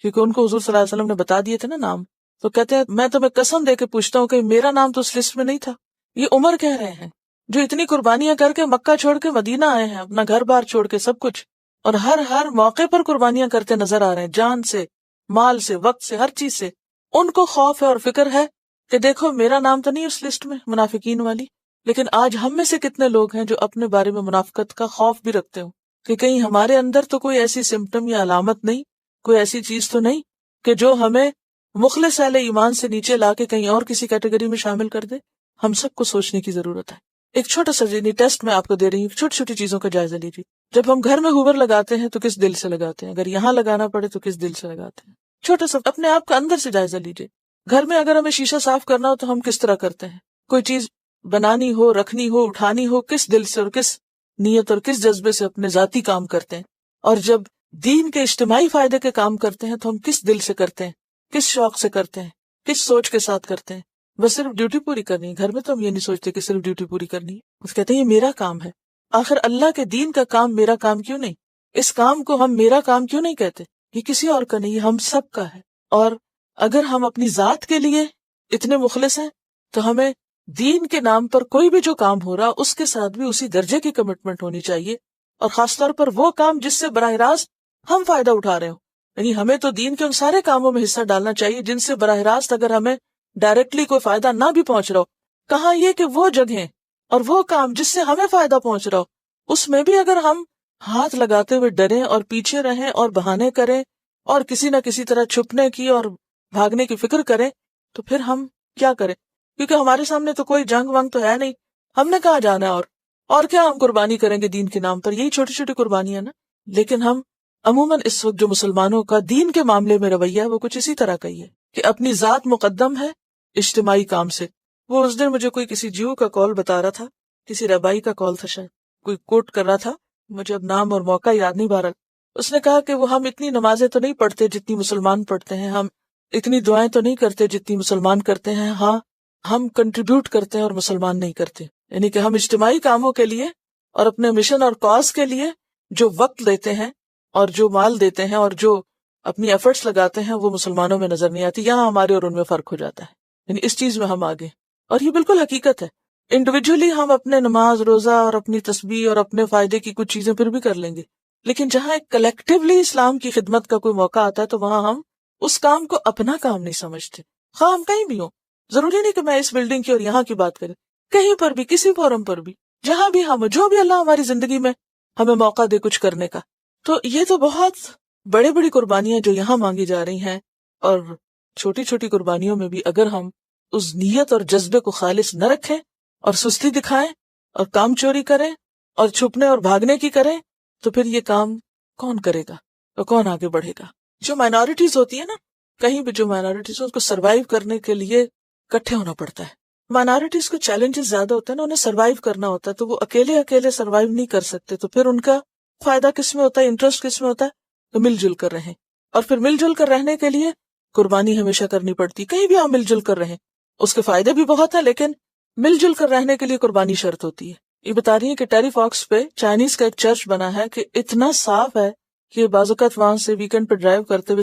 کیونکہ ان کو حضور صلی اللہ علیہ وسلم نے بتا دیے تھے نا نام. تو کہتے ہیں میں تمہیں قسم دے کے پوچھتا ہوں کہ میرا نام تو اس لسٹ میں نہیں تھا. یہ عمر کہہ رہے ہیں جو اتنی قربانیاں کر کے مکہ چھوڑ کے مدینہ آئے ہیں، اپنا گھر بار چھوڑ کے سب کچھ، اور ہر موقع پر قربانیاں کرتے نظر آ رہے ہیں، جان سے، مال سے، وقت سے، ہر چیز سے. ان کو خوف ہے اور فکر ہے کہ دیکھو میرا نام تو نہیں اس لسٹ میں منافقین والی. لیکن آج ہم میں سے کتنے لوگ ہیں جو اپنے بارے میں منافقت کا خوف بھی رکھتے ہوں کہ کہیں ہمارے اندر تو کوئی ایسی سمپٹم یا علامت نہیں، کوئی ایسی چیز تو نہیں کہ جو ہمیں مخلص اہل ایمان سے نیچے لا کے کہیں اور کسی کیٹیگری میں شامل کر دے. ہم سب کو سوچنے کی ضرورت ہے. ایک چھوٹا سا ٹیسٹ میں آپ کو دے رہی ہوں، چھوٹی چھوٹی چیزوں کا جائزہ لیجیے. جب ہم گھر میں ہوور لگاتے ہیں تو کس دل سے لگاتے ہیں؟ اگر یہاں لگانا پڑے تو کس دل سے لگاتے ہیں؟ چھوٹا سا اپنے آپ کا اندر سے جائزہ لیجیے. گھر میں اگر ہمیں شیشہ صاف کرنا ہو تو ہم کس طرح کرتے ہیں؟ کوئی چیز بنانی ہو، رکھنی ہو، اٹھانی ہو، کس دل سے اور کس نیت اور کس جذبے سے اپنے ذاتی کام کرتے ہیں؟ اور جب دین کے اجتماعی فائدے کے کام کرتے ہیں تو ہم کس دل سے کرتے ہیں، کس شوق سے کرتے ہیں، کس سوچ کے ساتھ کرتے ہیں؟ بس صرف ڈیوٹی پوری کرنی ہے. گھر میں تو ہم یہ نہیں سوچتے کہ صرف ڈیوٹی پوری کرنی ہے. اس کہتے ہیں یہ میرا کام ہے. آخر اللہ کے دین کا کام میرا کام کیوں نہیں؟ اس کام کو ہم میرا کام کیوں نہیں کہتے؟ یہ کسی اور کا نہیں، یہ ہم سب کا ہے. اور اگر ہم اپنی ذات کے لیے اتنے مخلص ہیں تو ہمیں دین کے نام پر کوئی بھی جو کام ہو رہا اس کے ساتھ بھی اسی درجے کی کمٹمنٹ ہونی چاہیے. اور خاص طور پر وہ کام جس سے براہ راست ہم فائدہ اٹھا رہے ہوں. یعنی ہمیں تو دین کے ان سارے کاموں میں حصہ ڈالنا چاہیے جن سے براہ راست اگر ہمیں ڈائریکٹلی کوئی فائدہ نہ بھی پہنچ رہا ہو. کہاں یہ کہ وہ جگہیں اور وہ کام جس سے ہمیں فائدہ پہنچ رہا ہو اس میں بھی اگر ہم ہاتھ لگاتے ہوئے ڈریں اور پیچھے رہیں اور بہانے کریں اور کسی نہ کسی طرح چھپنے کی اور بھاگنے کی فکر کریں تو پھر ہم کیا کریں؟ کیونکہ ہمارے سامنے تو کوئی جنگ ونگ تو ہے نہیں، ہم نے کہاں جانا ہے اور کیا ہم قربانی کریں گے دین کے نام پر؟ یہی چھوٹی چھوٹی قربانیاں نا. لیکن ہم عموماً اس وقت جو مسلمانوں کا دین کے معاملے میں رویہ ہے وہ کچھ اسی طرح کا ہی ہے کہ اپنی ذات مقدم ہے اجتماعی کام سے. وہ اس دن مجھے کوئی کسی جیو کا کال بتا رہا تھا، کسی ربائی کا کال تھا، شاید کوئی کوٹ کر رہا تھا، مجھے اب نام اور موقع یاد نہیں بہرحال. اس نے کہا کہ وہ ہم اتنی نمازیں تو نہیں پڑھتے جتنی مسلمان پڑھتے ہیں، ہم اتنی دعائیں تو نہیں کرتے جتنی مسلمان کرتے ہیں، ہاں ہم کنٹریبیوٹ کرتے ہیں اور مسلمان نہیں کرتے. یعنی کہ ہم اجتماعی کاموں کے لیے اور اپنے مشن اور کاز کے لیے جو وقت دیتے ہیں اور جو مال دیتے ہیں اور جو اپنی ایفرٹس لگاتے ہیں وہ مسلمانوں میں نظر نہیں آتی. یہاں ہمارے اور ان میں فرق ہو جاتا ہے. یعنی اس چیز میں ہم آگے، اور یہ بالکل حقیقت ہے. انڈیویجولی ہم اپنے نماز روزہ اور اپنی تسبیح اور اپنے فائدے کی کچھ چیزیں پھر بھی کر لیں گے، لیکن جہاں ایک کلیکٹیولی اسلام کی خدمت کا کوئی موقع آتا ہے تو وہاں ہم اس کام کو اپنا کام نہیں سمجھتے. خواہ ہم کہیں بھی ہوں، ضروری نہیں کہ میں اس بلڈنگ کی اور یہاں کی بات کریں، کہیں پر بھی کسی فورم پر بھی جہاں بھی ہم جو بھی اللہ ہماری زندگی میں ہمیں موقع دے کچھ کرنے کا. تو یہ تو بہت بڑی قربانیاں جو یہاں مانگی جا رہی ہیں، اور چھوٹی چھوٹی قربانیوں میں بھی اگر ہم اس نیت اور جذبے کو خالص نہ رکھیں اور سستی دکھائیں اور کام چوری کریں اور چھپنے اور بھاگنے کی کریں تو پھر یہ کام کون کرے گا اور کون آگے بڑھے گا؟ جو مائنورٹیز ہوتی ہیں نا، کہیں بھی جو مائنورٹیز اس کو سروائیو کرنے کے لیے اکٹھے ہونا پڑتا ہے. مائنورٹیز کو چیلنجز زیادہ ہوتے ہیں نا، انہیں سروائیو کرنا ہوتا ہے، تو وہ اکیلے سروائیو نہیں کر سکتے. تو پھر ان کا فائدہ کس میں ہوتا ہے، انٹرسٹ کس میں ہوتا ہے؟ تو مل جل کر رہیں. اور پھر مل جل کر رہنے کے لیے قربانی ہمیشہ کرنی پڑتی. کہیں بھی ہم مل جل کر رہیں، اس کے فائدے بھی بہت ہیں، لیکن مل جل کر رہنے کے لیے قربانی شرط ہوتی ہے. یہ بتا رہی ہے کہ ٹیری فاکس پہ چائنیز کا ایک چرچ بنا ہے کہ اتنا صاف ہے کہ بعض اوقات وہاں سے ویکینڈ پہ ڈرائیو کرتے ہوئے